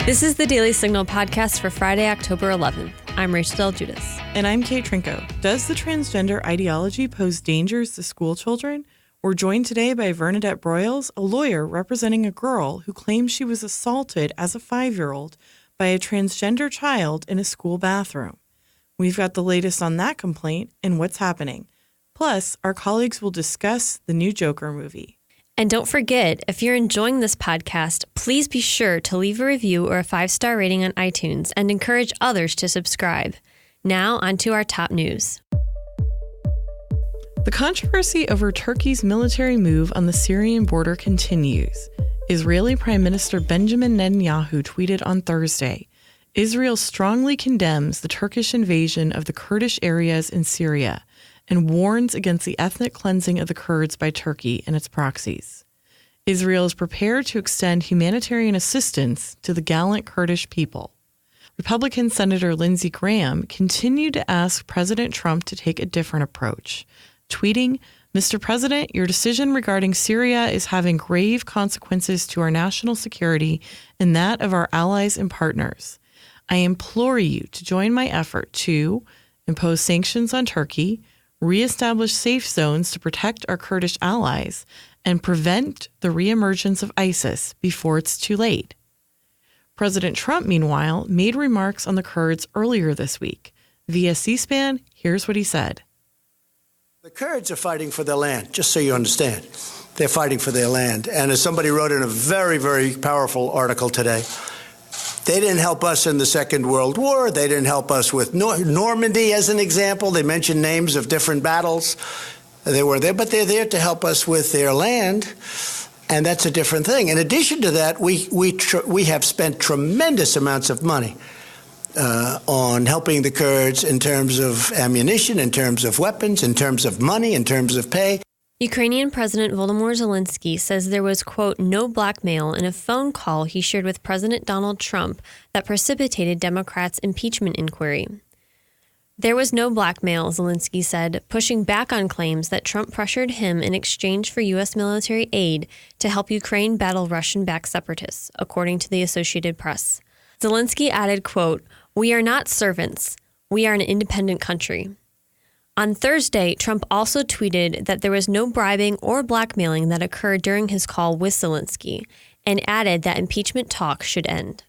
This is the Daily Signal podcast for Friday, October 11th. I'm Rachel Del Giudice. And I'm Kate Trinko. Does the transgender ideology pose dangers to school children? We're joined today by Vernadette Broyles, a lawyer representing a girl who claims she was assaulted as a 5-year-old by a transgender child in a school bathroom. We've got the latest on that complaint and what's happening. Plus, our colleagues will discuss the new Joker movie. And don't forget, if you're enjoying this podcast, please be sure to leave a review or a 5-star rating on iTunes and encourage others to subscribe. Now, on to our top news. The controversy over Turkey's military move on the Syrian border continues. Israeli Prime Minister Benjamin Netanyahu tweeted on Thursday, Israel strongly condemns the Turkish invasion of the Kurdish areas in Syria and warns against the ethnic cleansing of the Kurds by Turkey and its proxies. Israel is prepared to extend humanitarian assistance to the gallant Kurdish people. Republican Senator Lindsey Graham continued to ask President Trump to take a different approach, tweeting, Mr. President, your decision regarding Syria is having grave consequences to our national security and that of our allies and partners. I implore you to join my effort to impose sanctions on Turkey, reestablish safe zones to protect our Kurdish allies, and prevent the reemergence of ISIS before it's too late. President Trump, meanwhile, made remarks on the Kurds earlier this week. Via C-SPAN, here's what he said. The Kurds are fighting for their land, just so you understand. They're fighting for their land. And as somebody wrote in a very, very powerful article today, they didn't help us in the Second World War. They didn't help us with Normandy, as an example. They mentioned names of different battles. They were there, but they're there to help us with their land, and that's a different thing. In addition to that, we have spent tremendous amounts of money on helping the Kurds in terms of ammunition, in terms of weapons, in terms of money, in terms of pay. Ukrainian President Volodymyr Zelensky says there was, quote, no blackmail in a phone call he shared with President Donald Trump that precipitated Democrats' impeachment inquiry. There was no blackmail, Zelensky said, pushing back on claims that Trump pressured him in exchange for U.S. military aid to help Ukraine battle Russian-backed separatists, according to the Associated Press. Zelensky added, quote, we are not servants. We are an independent country. On Thursday, Trump also tweeted that there was no bribing or blackmailing that occurred during his call with Zelensky, and added that impeachment talk should end.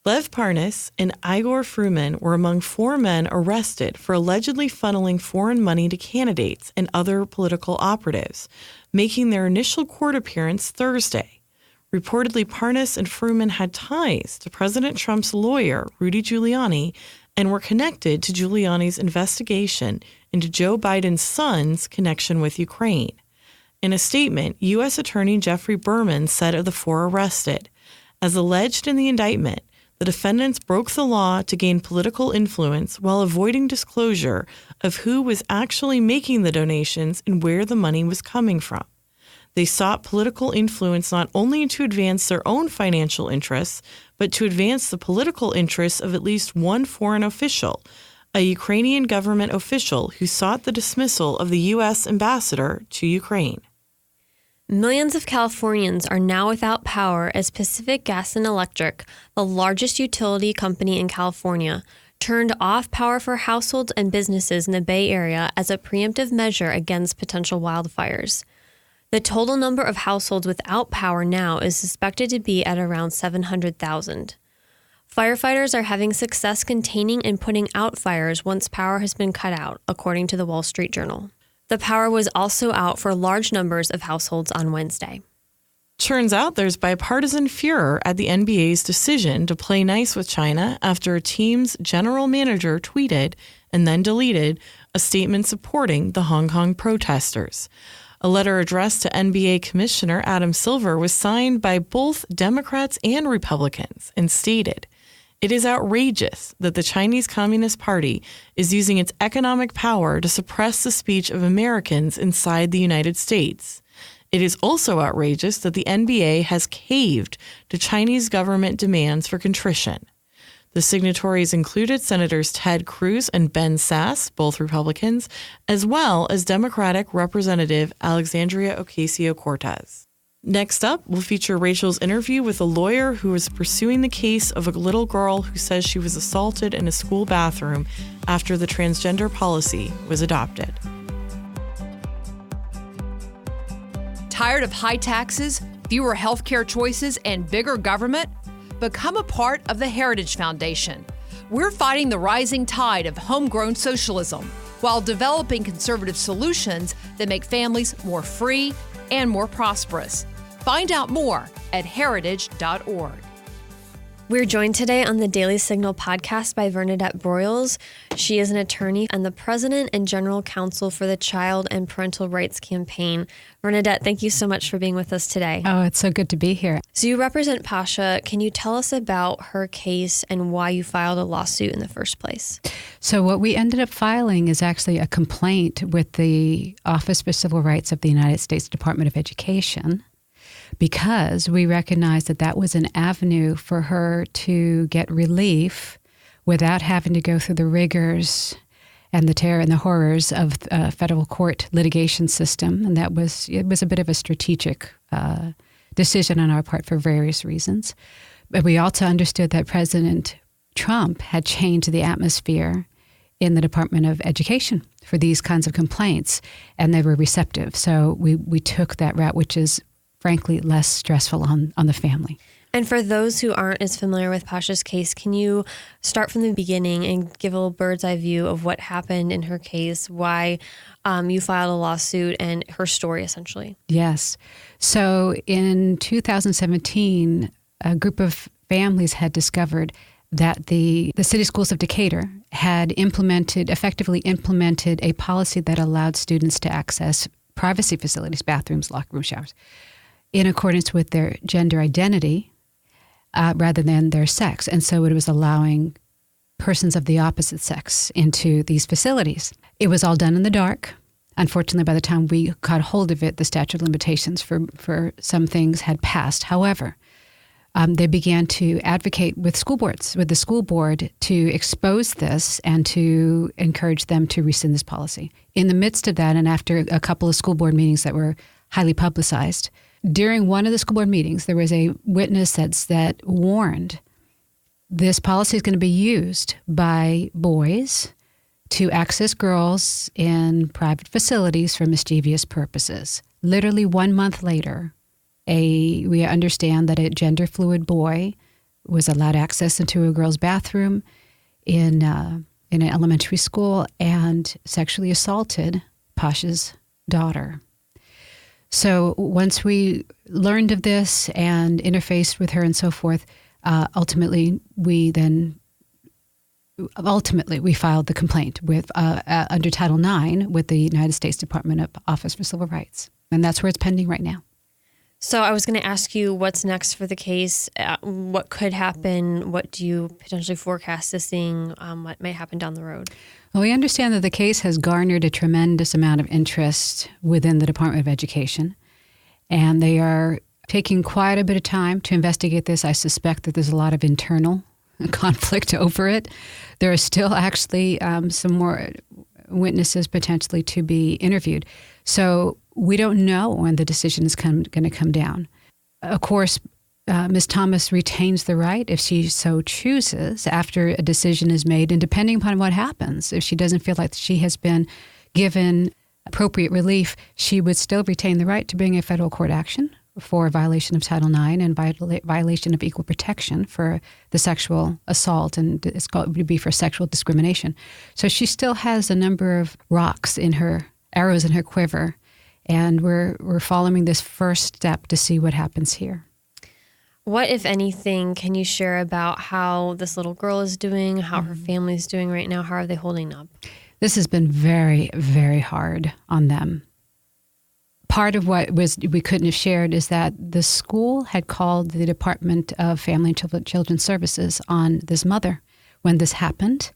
Lev Parnas and Igor Fruman were among 4 men arrested for allegedly funneling foreign money to candidates and other political operatives, making their initial court appearance Thursday. Reportedly, Parnas and Fruman had ties to President Trump's lawyer, Rudy Giuliani, and were connected to Giuliani's investigation into Joe Biden's son's connection with Ukraine. In a statement, U.S. Attorney Jeffrey Berman said of the 4 arrested, as alleged in the indictment, the defendants broke the law to gain political influence while avoiding disclosure of who was actually making the donations and where the money was coming from. They sought political influence not only to advance their own financial interests, but to advance the political interests of at least one foreign official, a Ukrainian government official who sought the dismissal of the U.S. ambassador to Ukraine. Millions of Californians are now without power as Pacific Gas and Electric, the largest utility company in California, turned off power for households and businesses in the Bay Area as a preemptive measure against potential wildfires. The total number of households without power now is suspected to be at around 700,000. Firefighters are having success containing and putting out fires once power has been cut out, according to the Wall Street Journal. The power was also out for large numbers of households on Wednesday. Turns out there's bipartisan furor at the NBA's decision to play nice with China after a team's general manager tweeted and then deleted a statement supporting the Hong Kong protesters. A letter addressed to NBA Commissioner Adam Silver was signed by both Democrats and Republicans and stated, it is outrageous that the Chinese Communist Party is using its economic power to suppress the speech of Americans inside the United States. It is also outrageous that the NBA has caved to Chinese government demands for contrition. The signatories included Senators Ted Cruz and Ben Sasse, both Republicans, as well as Democratic Representative Alexandria Ocasio-Cortez. Next up, we'll feature Rachel's interview with a lawyer who is pursuing the case of a little girl who says she was assaulted in a school bathroom after the transgender policy was adopted. Tired of high taxes, fewer healthcare choices, and bigger government? Become a part of the Heritage Foundation. We're fighting the rising tide of homegrown socialism while developing conservative solutions that make families more free and more prosperous. Find out more at heritage.org. We're joined today on the Daily Signal podcast by Vernadette Broyles. She is an attorney and the president and general counsel for the Child and Parental Rights Campaign. Vernadette, thank you so much for being with us today. Oh, it's so good to be here. So you represent Pasha. Can you tell us about her case and why you filed a lawsuit in the first place? So what we ended up filing is actually a complaint with the Office for Civil Rights of the United States Department of Education, because we recognized that that was an avenue for her to get relief without having to go through the rigors and the terror and the horrors of a federal court litigation system. And it was a bit of a strategic decision on our part for various reasons. But we also understood that President Trump had changed the atmosphere in the Department of Education for these kinds of complaints, and they were receptive. So we took that route, which is frankly less stressful on the family. And for those who aren't as familiar with Pasha's case, can you start from the beginning and give a little bird's eye view of what happened in her case, why you filed a lawsuit, and her story, essentially? Yes. So in 2017, a group of families had discovered that the city schools of Decatur had effectively implemented a policy that allowed students to access privacy facilities, bathrooms, locker room, showers, in accordance with their gender identity rather than their sex. And so it was allowing persons of the opposite sex into these facilities. It was all done in the dark. Unfortunately, by the time we got hold of it, the statute of limitations for some things had passed. However, they began to advocate with the school board to expose this and to encourage them to rescind this policy. In the midst of that, and after a couple of school board meetings that were highly publicized, during one of the school board meetings, there was a witness that warned this policy is going to be used by boys to access girls in private facilities for mischievous purposes. Literally 1 month later, we understand that a gender fluid boy was allowed access into a girl's bathroom in an elementary school and sexually assaulted Pasha's daughter. So once we learned of this and interfaced with her and so forth, ultimately we filed the complaint with under Title IX with the United States Department of Office for Civil Rights, and that's where it's pending right now. So I was going to ask you what's next for the case, what could happen, what do you potentially forecast as seeing what may happen down the road? Well, we understand that the case has garnered a tremendous amount of interest within the Department of Education, and they are taking quite a bit of time to investigate this. I suspect that there's a lot of internal conflict over it. There are still actually some more witnesses potentially to be interviewed. So we don't know when the decision is going to come down. Of course, Ms. Thomas retains the right, if she so chooses, after a decision is made, and depending upon what happens, if she doesn't feel like she has been given appropriate relief, she would still retain the right to bring a federal court action for violation of Title IX and violation of equal protection for the sexual assault, and it's called to be for sexual discrimination. So she still has a number of arrows in her quiver, and we're following this first step to see what happens here. What, if anything, can you share about how this little girl is doing, how her family is doing right now? How are they holding up? This has been very, very hard on them. Part of what we couldn't have shared is that the school had called the Department of Family and Children's Services on this mother when this happened.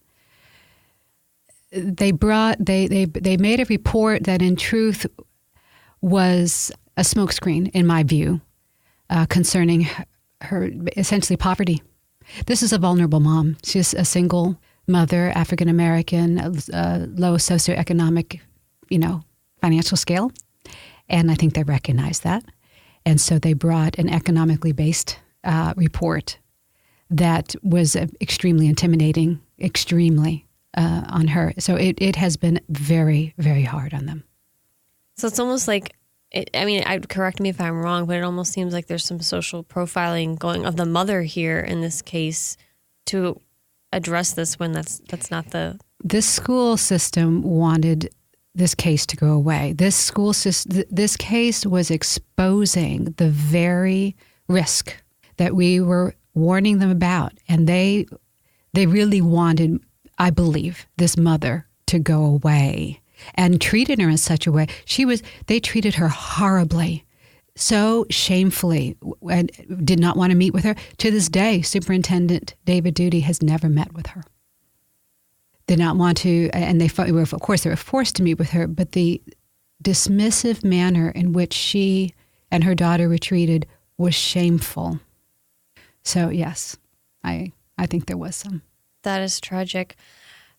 They made a report that in truth was a smokescreen, in my view, concerning her essentially poverty. This is a vulnerable mom. She's a single mother, African American, low socioeconomic, financial scale. And I think they recognize that. And so they brought an economically based report that was extremely intimidating, on her. So it has been very, very hard on them. So it's almost like, correct me if I'm wrong, but it almost seems like there's some social profiling going of the mother here in this case to address this when that's not the... This school system wanted this case to go away. This case was exposing the very risk that we were warning them about. And they really wanted, I believe, this mother to go away and treated her in such a way. They treated her horribly, so shamefully, and did not want to meet with her. To this day, Superintendent David Duty has never met with her. Did not want to, and they were forced to meet with her, but the dismissive manner in which she and her daughter were treated was shameful. So yes, I think there was some. That is tragic.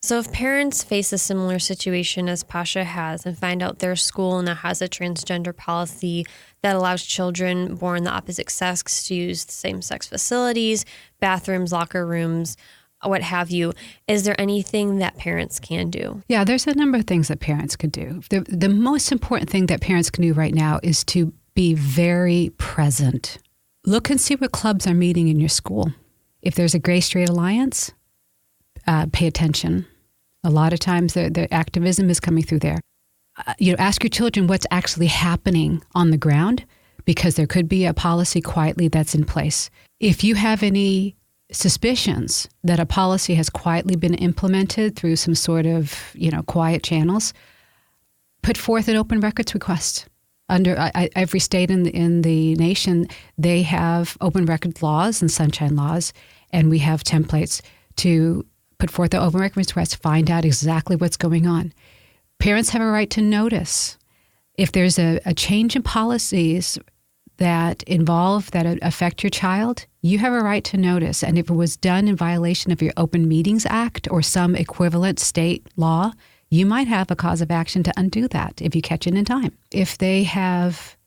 So if parents face a similar situation as Pasha has and find out their school now has a transgender policy that allows children born the opposite sex to use the same-sex facilities, bathrooms, locker rooms, what have you, is there anything that parents can do? Yeah, there's a number of things that parents could do. The most important thing that parents can do right now is to be very present. Look and see what clubs are meeting in your school. If there's a gay-straight alliance, pay attention. A lot of times the activism is coming through there. Ask your children what's actually happening on the ground, because there could be a policy quietly that's in place. If you have any suspicions that a policy has quietly been implemented through some sort of, quiet channels, put forth an open records request. Under every state in the nation, they have open record laws and sunshine laws, and we have templates to put forth the open records request, find out exactly what's going on. Parents have a right to notice. If there's a change in policies that affect your child, you have a right to notice. And if it was done in violation of your Open Meetings Act or some equivalent state law, you might have a cause of action to undo that if you catch it in time. If they have,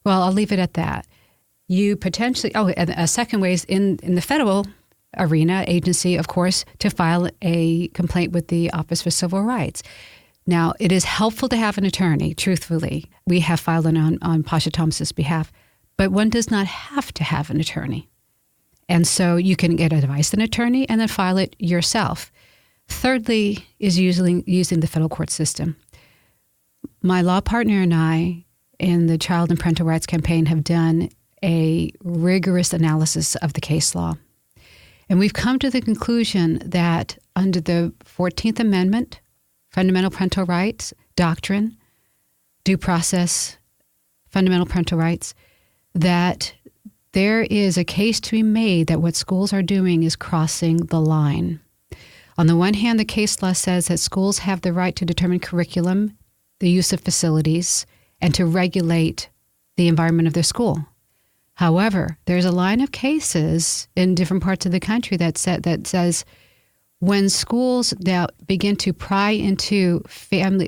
I'll leave it at that. You potentially, and a second way is in the federal arena, agency, of course, to file a complaint with the Office for Civil Rights. Now, it is helpful to have an attorney, truthfully. We have filed it on Pasha Thomas's behalf, but one does not have to have an attorney. And so you can get advice an attorney and then file it yourself. Thirdly is using the federal court system. My law partner and I in the Child and Parental Rights Campaign have done a rigorous analysis of the case law. And we've come to the conclusion that under the 14th Amendment, fundamental parental rights, doctrine, due process, fundamental parental rights, that there is a case to be made that what schools are doing is crossing the line. On the one hand, the case law says that schools have the right to determine curriculum, the use of facilities, and to regulate the environment of their school. However, there's a line of cases in different parts of the country that says when schools now begin to pry into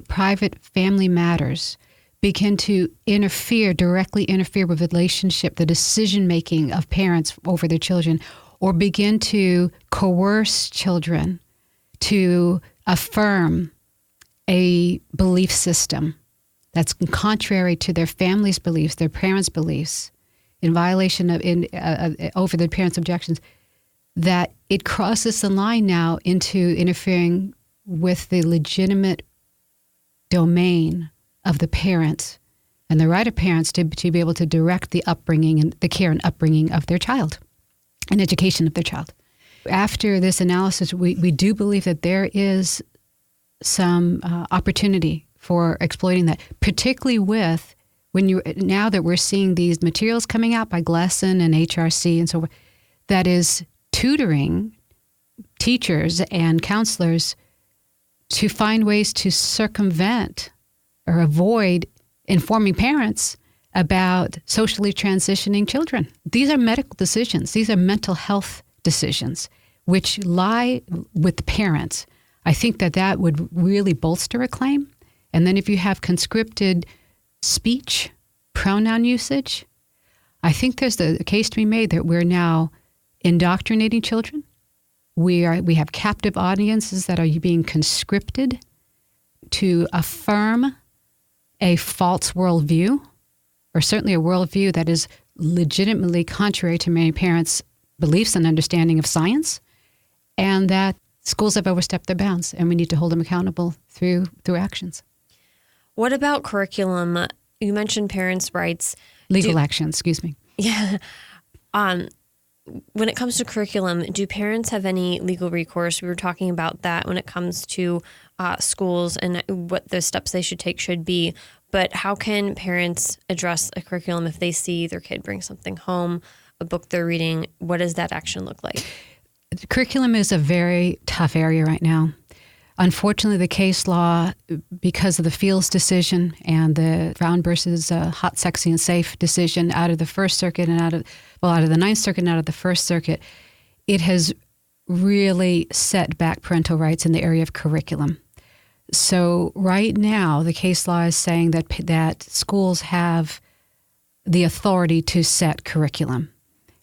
private family matters, begin to directly interfere with relationship, the decision-making of parents over their children, or begin to coerce children to affirm a belief system that's contrary to their family's beliefs, their parents' beliefs, in violation of over the parents' objections, that it crosses the line now into interfering with the legitimate domain of the parents and the right of parents to be able to direct the upbringing and the care and upbringing of their child and education of their child. After this analysis, we do believe that there is some opportunity for exploiting that, particularly with now that we're seeing these materials coming out by GLESON and HRC and so forth, that is tutoring teachers and counselors to find ways to circumvent or avoid informing parents about socially transitioning children. These are medical decisions. These are mental health decisions, which lie with the parents. I think that would really bolster a claim. And then if you have conscripted speech, pronoun usage, I think there's a case to be made that we're now indoctrinating children. We have captive audiences that are being conscripted to affirm a false worldview, or certainly a worldview that is legitimately contrary to many parents' beliefs and understanding of science, and that schools have overstepped their bounds, and we need to hold them accountable through actions. What about curriculum? You mentioned parents' rights. Legal action, excuse me. Yeah. When it comes to curriculum, do parents have any legal recourse? We were talking about that when it comes to schools and what the steps they should take should be. But how can parents address a curriculum if they see their kid bring something home, a book they're reading? What does that action look like? Curriculum is a very tough area right now. Unfortunately, the case law, because of the Fields decision and the Brown versus Hot, Sexy, and Safe decision out of the First Circuit and out of the Ninth Circuit and out of the First Circuit, it has really set back parental rights in the area of curriculum. So right now, the case law is saying that schools have the authority to set curriculum.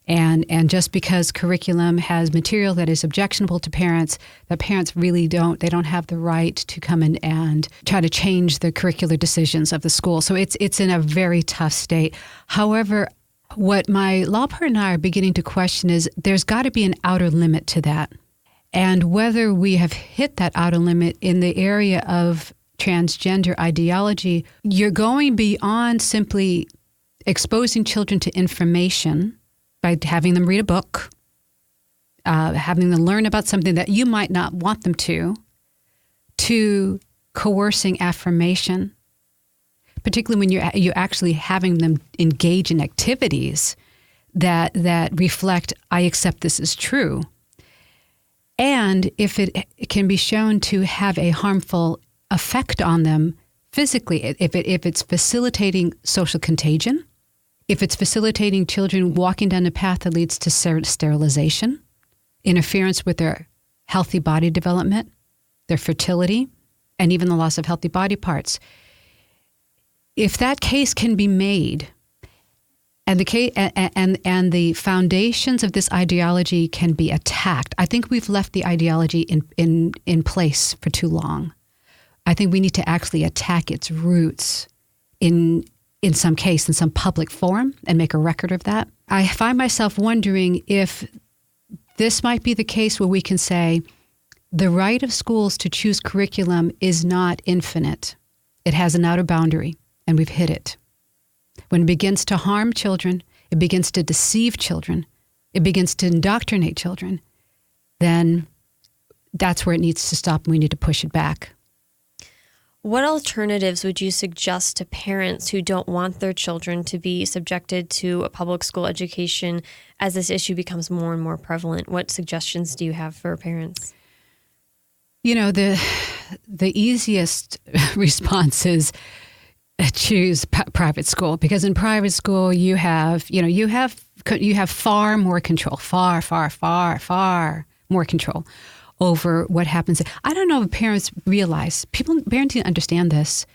And just because curriculum has material that is objectionable to parents, that parents really don't have the right to come in and try to change the curricular decisions of the school. So it's in a very tough state. However, what my law partner and I are beginning to question is there's got to be an outer limit to that. And whether we have hit that outer limit in the area of transgender ideology, you're going beyond simply exposing children to information by having them read a book, having them learn about something that you might not want them to coercing affirmation, particularly when you're actually having them engage in activities that reflect, I accept this is true. And if it can be shown to have a harmful effect on them physically, if it's facilitating social contagion, if it's facilitating children walking down a path that leads to sterilization, interference with their healthy body development, their fertility, and even the loss of healthy body parts. If that case can be made, and the foundations of this ideology can be attacked, I think we've left the ideology in place for too long. I think we need to actually attack its roots in some case, in some public forum, and make a record of that. I find myself wondering if this might be the case where we can say the right of schools to choose curriculum is not infinite. It has an outer boundary, and we've hit it. When it begins to harm children, it begins to deceive children, it begins to indoctrinate children, then that's where it needs to stop, and we need to push it back. What alternatives would you suggest to parents who don't want their children to be subjected to a public school education as this issue becomes more and more prevalent? What suggestions do you have for parents? You know, the easiest response is choose private school, because in private school you have far more control, far more control over what happens. I don't know if parents realize, parents need to understand this.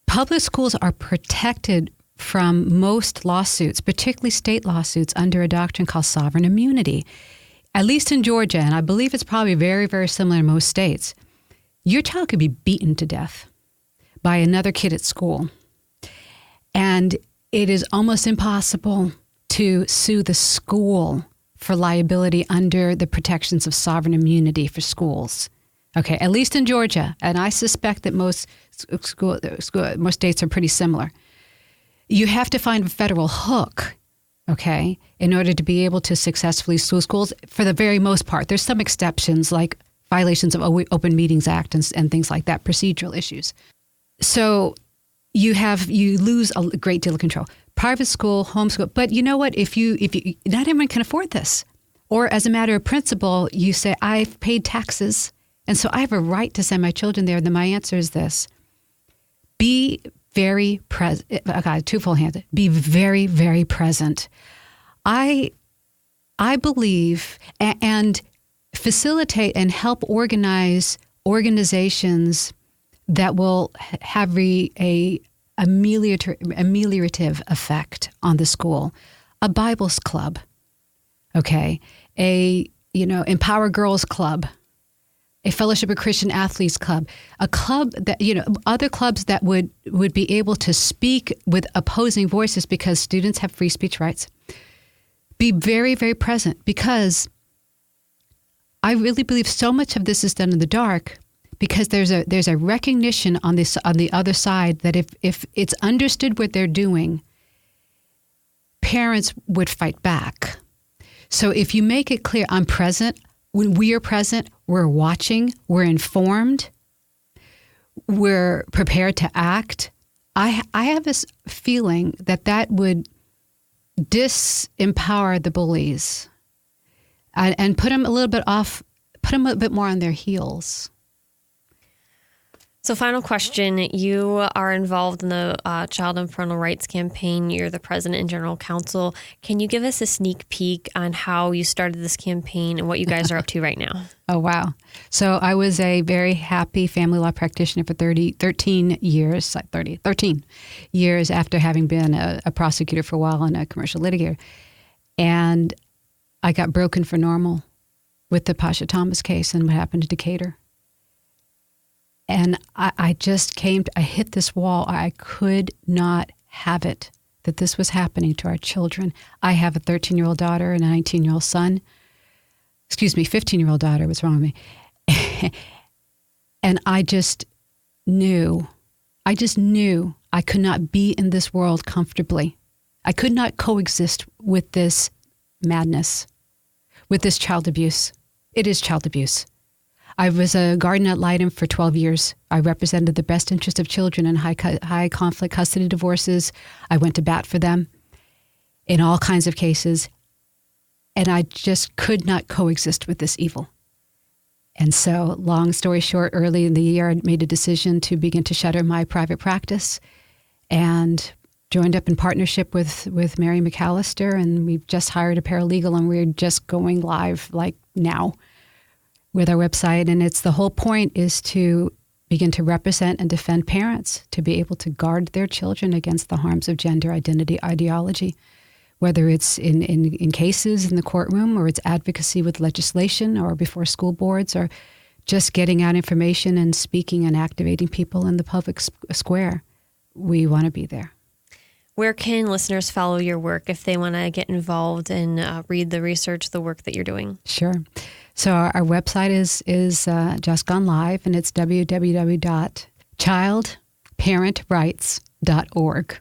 Public schools are protected from most lawsuits, particularly state lawsuits, under a doctrine called sovereign immunity. At least in Georgia, and I believe it's probably very, very similar in most states, your child could be beaten to death by another kid at school. And it is almost impossible to sue the school for liability under the protections of sovereign immunity for schools. Okay, at least in Georgia, and I suspect that most states are pretty similar. You have to find a federal hook, okay, in order to be able to successfully sue schools for the very most part. There's some exceptions like violations of Open Meetings Act and things like that, procedural issues. So you lose a great deal of control. Private school, homeschool, but you know what? If you not everyone can afford this, or as a matter of principle, you say I've paid taxes, and so I have a right to send my children there. Then my answer is this: be very present. Two-fold-handed. Be very, very present. I believe and facilitate and help organize organizations that will have a ameliorative effect on the school. A Bibles club, okay, a Empower Girls Club, a Fellowship of Christian Athletes Club, a club that, other clubs that would be able to speak with opposing voices because students have free speech rights. Be very, very present, because I really believe so much of this is done in the dark, because there's a recognition on the other side that if it's understood what they're doing, parents would fight back. So if you make it clear, I'm present, when we are present, we're watching, we're informed, we're prepared to act. I have this feeling that would disempower the bullies and put them a little bit more on their heels. So final question, you are involved in the Child and Parental Rights Campaign. You're the president and general counsel. Can you give us a sneak peek on how you started this campaign and what you guys are up to right now? Oh, wow. So I was a very happy family law practitioner for 13 years after having been a prosecutor for a while and a commercial litigator. And I got broken for normal with the Pasha Thomas case and what happened to Decatur. And I hit this wall. I could not have it that this was happening to our children. I have a 13-year-old daughter and a 19-year-old son. 15-year-old daughter. What's wrong with me? And I just knew I could not be in this world comfortably. I could not coexist with this madness, with this child abuse. It is child abuse. I was a guardian ad litem for 12 years. I represented the best interest of children in high conflict custody divorces. I went to bat for them in all kinds of cases. And I just could not coexist with this evil. And so, long story short, early in the year, I made a decision to begin to shutter my private practice and joined up in partnership with Mary McAllister. And we've just hired a paralegal, and we're just going live like now with our website. And the whole point is to begin to represent and defend parents to be able to guard their children against the harms of gender identity ideology, whether it's in cases in the courtroom, or it's advocacy with legislation or before school boards, or just getting out information and speaking and activating people in the public square. We want to be there. Where can listeners follow your work if they want to get involved and read the research, the work that you're doing? Sure. So our website is just gone live, and it's www.childparentrights.org.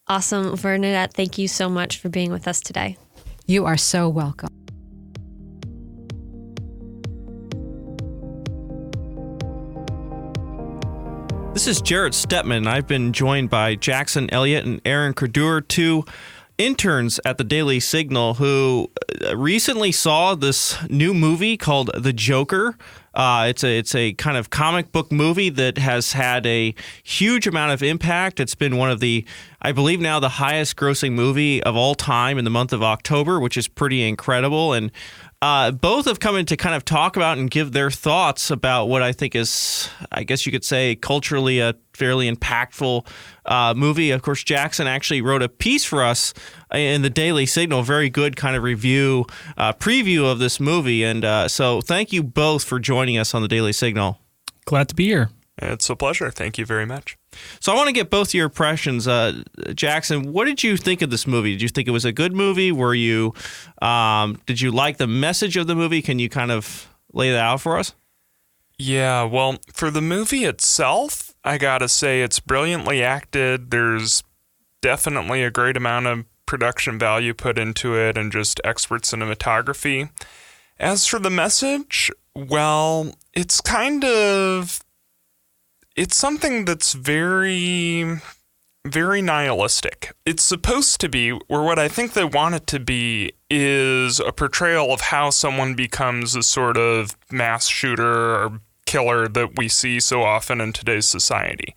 Awesome. Vernadette, thank you so much for being with us today. You are so welcome. This is Jarrett Stepman. I've been joined by Jackson Elliott and Aaron Credeur, two interns at the Daily Signal who recently saw this new movie called The Joker. It's a kind of comic book movie that has had a huge amount of impact. It's been one of the, I believe now, the highest grossing movie of all time in the month of October, which is pretty incredible. And both have come in to kind of talk about and give their thoughts about what I think is, I guess you could say, culturally a fairly impactful movie. Of course, Jackson actually wrote a piece for us in the Daily Signal, very good kind of review, preview of this movie. And so thank you both for joining us on the Daily Signal. Glad to be here. It's a pleasure. Thank you very much. So I want to get both your impressions. Jackson, what did you think of this movie? Did you think it was a good movie? Did you like the message of the movie? Can you kind of lay that out for us? Yeah, well, for the movie itself, I gotta say it's brilliantly acted. There's definitely a great amount of production value put into it and just expert cinematography. As for the message, well, it's something that's very, very nihilistic. It's supposed to be, or what I think they want it to be, is a portrayal of how someone becomes a sort of mass shooter or killer that we see so often in today's society.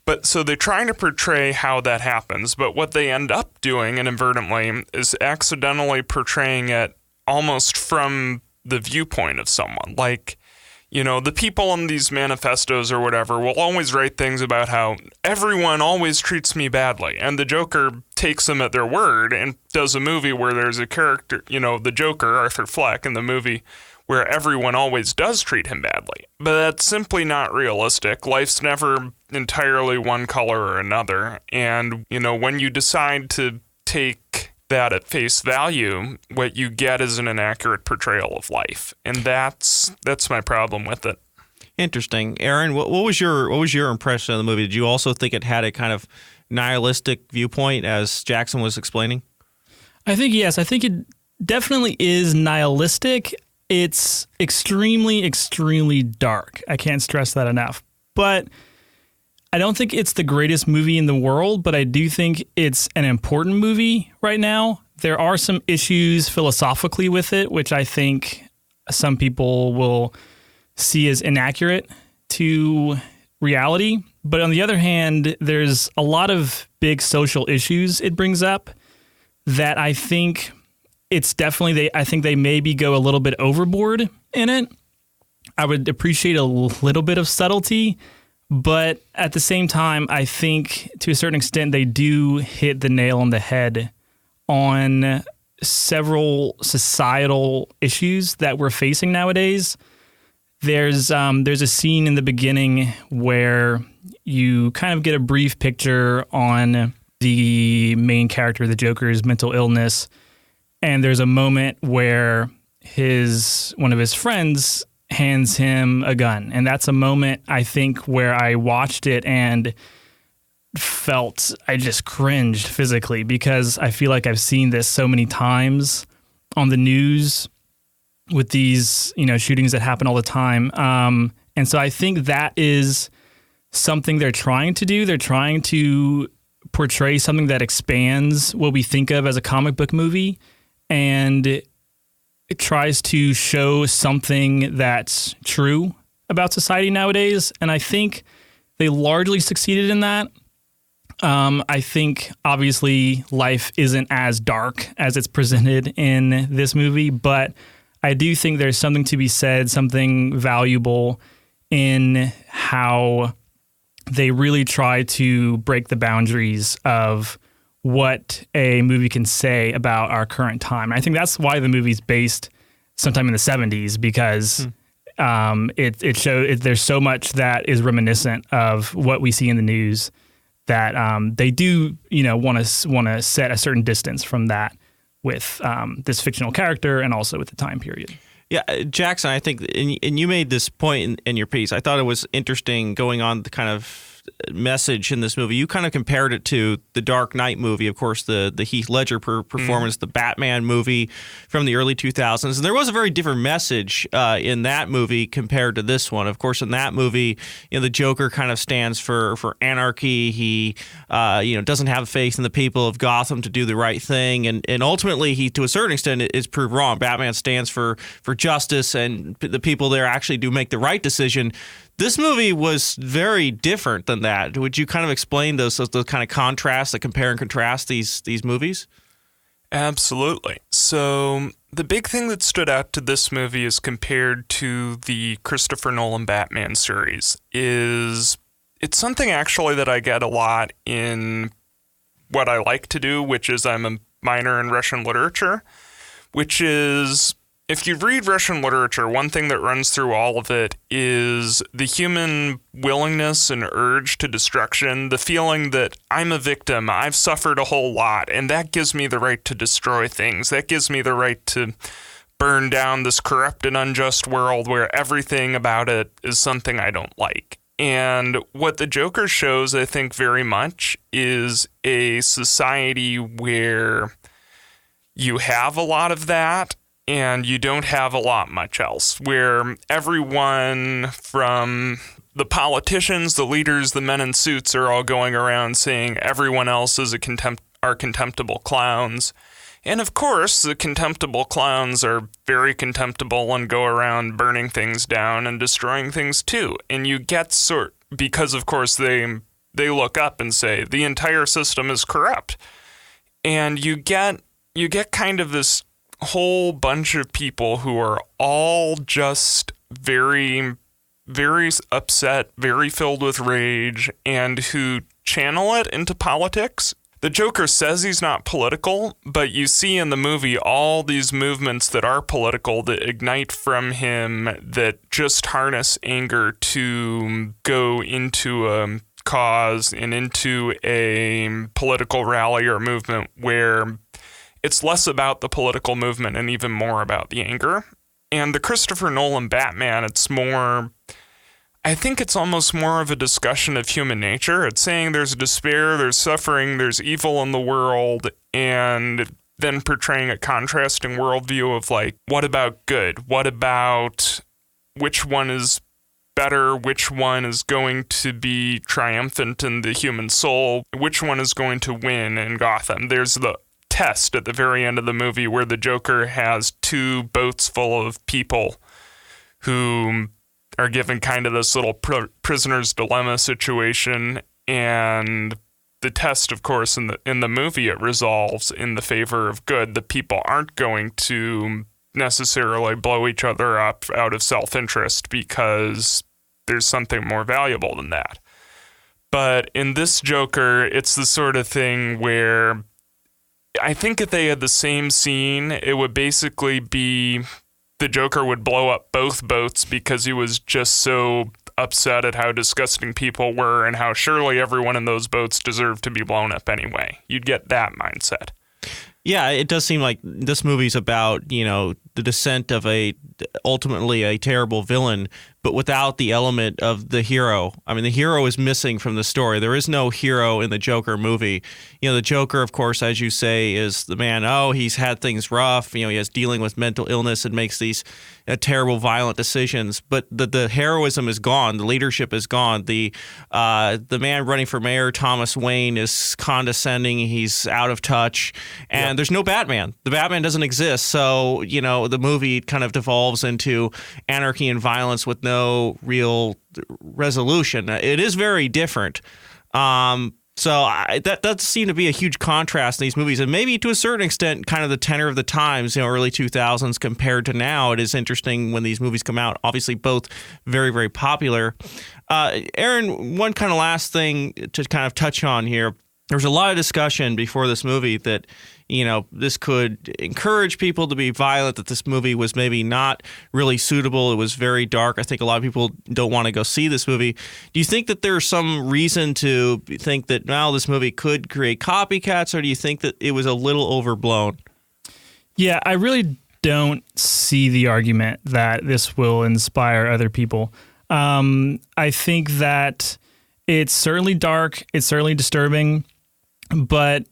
But so they're trying to portray how that happens, but what they end up doing inadvertently is accidentally portraying it almost from the viewpoint of someone. Like, the people in these manifestos or whatever will always write things about how everyone always treats me badly. And the Joker takes them at their word and does a movie where there's a character, the Joker, Arthur Fleck, in the movie where everyone always does treat him badly. But that's simply not realistic. Life's never entirely one color or another. And, when you decide to take that at face value, what you get is an inaccurate portrayal of life. And that's my problem with it. Interesting. Aaron, what was your impression of the movie? Did you also think it had a kind of nihilistic viewpoint, as Jackson was explaining? I think, yes. I think it definitely is nihilistic. It's extremely, extremely dark. I can't stress that enough. But I don't think it's the greatest movie in the world, but I do think it's an important movie right now. There are some issues philosophically with it, which I think some people will see as inaccurate to reality. But on the other hand, there's a lot of big social issues it brings up that I think it's definitely, I think they maybe go a little bit overboard in it. I would appreciate a little bit of subtlety, but at the same time, I think to a certain extent, they do hit the nail on the head on several societal issues that we're facing nowadays. There's a scene in the beginning where you kind of get a brief picture on the main character, the Joker's mental illness. And there's a moment where one of his friends hands him a gun. And that's a moment, I think, where I watched it and felt I just cringed physically, because I feel like I've seen this so many times on the news with these, shootings that happen all the time. And so I think that is something they're trying to do. They're trying to portray something that expands what we think of as a comic book movie, and it tries to show something that's true about society nowadays. And I think they largely succeeded in that. I think, obviously, life isn't as dark as it's presented in this movie, but I do think there's something to be said, something valuable in how they really try to break the boundaries of what a movie can say about our current time. I think that's why the movie's based sometime in the 70s, because it shows there's so much that is reminiscent of what we see in the news that they do, want to set a certain distance from that with this fictional character and also with the time period. Yeah, Jackson, I think, and you made this point in your piece. I thought it was interesting going on the kind of message in this movie. You kind of compared it to the Dark Knight movie, of course, the Heath Ledger performance, the Batman movie from the early 2000s. And there was a very different message in that movie compared to this one. Of course, in that movie, the Joker kind of stands for anarchy. He doesn't have faith in the people of Gotham to do the right thing. And ultimately, he, to a certain extent, is proved wrong. Batman stands for justice, and the people there actually do make the right decision. This movie was very different than that. Would you kind of explain those kind of contrasts, that compare and contrast these movies? Absolutely. So the big thing that stood out to this movie as compared to the Christopher Nolan Batman series is it's something actually that I get a lot in what I like to do, which is I'm a minor in Russian literature, which is, if you read Russian literature, one thing that runs through all of it is the human willingness and urge to destruction, the feeling that I'm a victim, I've suffered a whole lot, and that gives me the right to destroy things. That gives me the right to burn down this corrupt and unjust world where everything about it is something I don't like. And what the Joker shows, I think, very much is a society where you have a lot of that, and you don't have a lot much else, where everyone from the politicians, the leaders, the men in suits are all going around saying everyone else is are contemptible clowns. And of course, the contemptible clowns are very contemptible and go around burning things down and destroying things too. And you get because of course they look up and say the entire system is corrupt. And you get kind of this whole bunch of people who are all just very very upset, very filled with rage, and who channel it into politics. The Joker says he's not political, but you see in the movie all these movements that are political that ignite from him that just harness anger to go into a cause and into a political rally or movement where it's less about the political movement and even more about the anger. And the Christopher Nolan Batman, I think it's almost more of a discussion of human nature. It's saying there's despair, there's suffering, there's evil in the world, and then portraying a contrasting worldview of like, what about good? What about which one is better? Which one is going to be triumphant in the human soul? Which one is going to win in Gotham? There's the test at the very end of the movie where the Joker has two boats full of people who are given kind of this little prisoner's dilemma situation, and the test, of course, in the movie, it resolves in the favor of good. The people aren't going to necessarily blow each other up out of self-interest because there's something more valuable than that. But in this Joker, it's the sort of thing where I think if they had the same scene, it would basically be the Joker would blow up both boats because he was just so upset at how disgusting people were and how surely everyone in those boats deserved to be blown up anyway. You'd get that mindset. Yeah, it does seem like this movie's about, the descent of ultimately a terrible villain, but without the element of the hero. I mean, the hero is missing from the story. There is no hero in the Joker movie. The Joker, of course, as you say, is the man, he's had things rough. He has dealing with mental illness and makes these terrible, violent decisions. But the heroism is gone. The leadership is gone. The man running for mayor, Thomas Wayne, is condescending. He's out of touch. And there's no Batman. The Batman doesn't exist. So, the movie kind of devolves into anarchy and violence with no real resolution. It is very different. That does seem to be a huge contrast in these movies, and maybe to a certain extent, kind of the tenor of the times, early 2000s compared to now. It is interesting when these movies come out. Obviously, both very, very popular. Aaron, one kind of last thing to kind of touch on here. There was a lot of discussion before this movie that, this could encourage people to be violent, that this movie was maybe not really suitable. It was very dark. I think a lot of people don't want to go see this movie. Do you think that there's some reason to think that, this movie could create copycats, or do you think that it was a little overblown? Yeah, I really don't see the argument that this will inspire other people. I think that it's certainly dark, it's certainly disturbing, but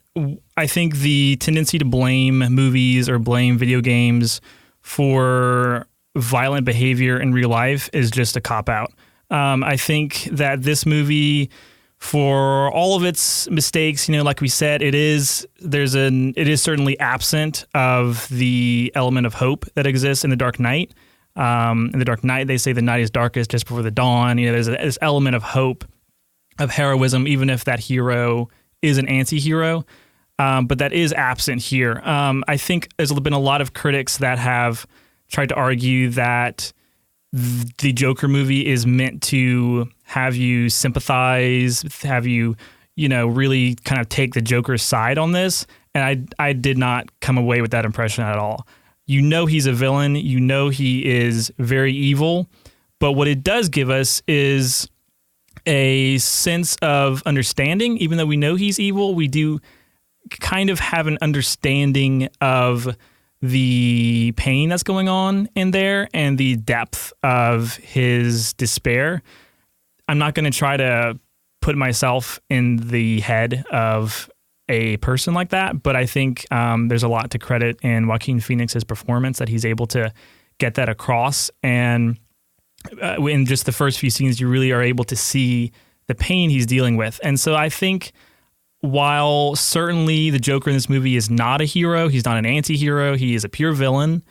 I think the tendency to blame movies or blame video games for violent behavior in real life is just a cop-out. I think that this movie, for all of its mistakes, like we said, it is certainly absent of the element of hope that exists in The Dark Knight. In The Dark Knight, they say the night is darkest just before the dawn. There's this element of hope, of heroism, even if that hero is an anti-hero. But that is absent here. I think there's been a lot of critics that have tried to argue that the Joker movie is meant to have you sympathize, have you, really kind of take the Joker's side on this. And I did not come away with that impression at all. He's a villain. He is very evil. But what it does give us is a sense of understanding. Even though we know he's evil, we do kind of have an understanding of the pain that's going on in there and the depth of his despair. I'm not going to try to put myself in the head of a person like that, but I think there's a lot to credit in Joaquin Phoenix's performance, that he's able to get that across. And in just the first few scenes, you really are able to see the pain he's dealing with. And so I think, while certainly the Joker in this movie is not a hero, he's not an anti-hero, he is a pure villain,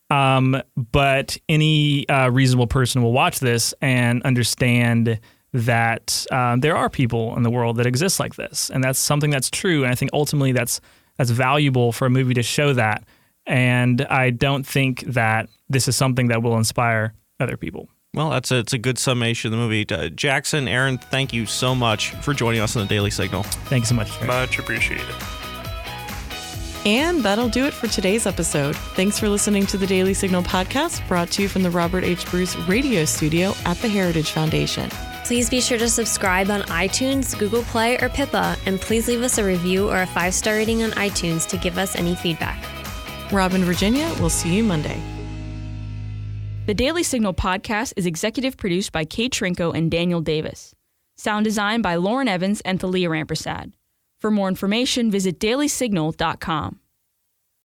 but any reasonable person will watch this and understand that there are people in the world that exist like this, and that's something that's true, and I think ultimately that's valuable for a movie to show that, and I don't think that this is something that will inspire other people. Well, it's a good summation of the movie. Jackson, Aaron, thank you so much for joining us on the Daily Signal. Thank you so much. Much appreciated. And that'll do it for today's episode. Thanks for listening to the Daily Signal podcast, brought to you from the Robert H. Bruce Radio Studio at the Heritage Foundation. Please be sure to subscribe on iTunes, Google Play, or Pippa, and please leave us a review or a 5-star rating on iTunes to give us any feedback. Rob and Virginia, we'll see you Monday. The Daily Signal podcast is executive produced by Kate Trinko and Daniel Davis. Sound design by Lauren Evans and Thalia Rampersad. For more information, visit dailysignal.com.